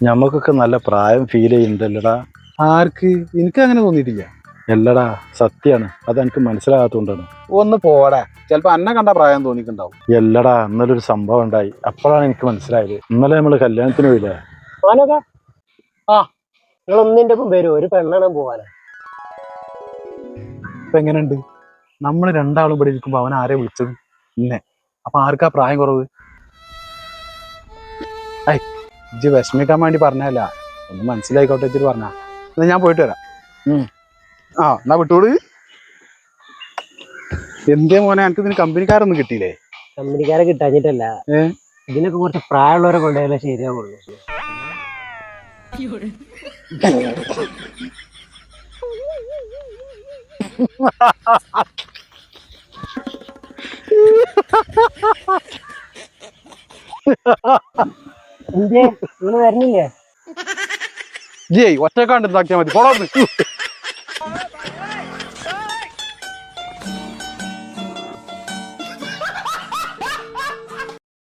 ഞമ്മക്കൊക്കെ നല്ല പ്രായം ഫീൽ ചെയ്യുന്നുണ്ടല്ലടാ. ആർക്ക്? എനിക്ക് അങ്ങനെ തോന്നിയിട്ടില്ല. എല്ലടാ, സത്യാണ്. അതെനിക്ക് മനസ്സിലാകാത്തോണ്ടാണ്. ഒന്ന് പോടാ, ചിലപ്പോ അന്നെ കണ്ട പ്രായം തോന്നിക്കുണ്ടാവും. എല്ലടാ, ഇന്നലെ ഒരു സംഭവം ഉണ്ടായി. അപ്പോഴാണ് എനിക്ക് മനസ്സിലായത്. ഇന്നലെ നമ്മള് കല്യാണത്തിന് പോയില്ലേ? ആ, നിങ്ങൾ ഒന്നിന്റെ ഒപ്പം വരും, ഒരു പെണ്ണെണ്ണം പോവാനാ. ഇപ്പൊ എങ്ങനെയുണ്ട്? നമ്മള് രണ്ടാളും ഇവിടെ ഇരിക്കുമ്പോ അവൻ ആരെ വിളിച്ചത്? ഇന്നെ. അപ്പൊ ആർക്കാ പ്രായം കുറവ്? ഐ, ഇജ്ജ് വിഷമിക്കാൻ വേണ്ടി പറഞ്ഞല്ല, ഒന്ന് മനസ്സിലായിക്കോട്ടെ ഇച്ചിരി പറഞ്ഞ. എന്നാ ഞാൻ പോയിട്ട് വരാം. ആ, എന്നാ വിട്ടോളൂ. എന്തേ മോനെ, എനിക്ക് ഇതിന് കമ്പനിക്കാരൊന്നും കിട്ടിയില്ലേ? കമ്പനിക്കാരെ കിട്ടാഞ്ഞിട്ടല്ല, ഇതിനൊക്കെ കുറച്ച് പ്രായമുള്ളവരെ കൊണ്ടുപോയാലേ ശരിയാവുള്ളൂ. എന്തേ നിങ്ങൾ വരുന്നില്ലേ? ജയ് ഒറ്റക്കാണ്ട് ഉണ്ടാക്കിയാൽ മതി. പോടാ.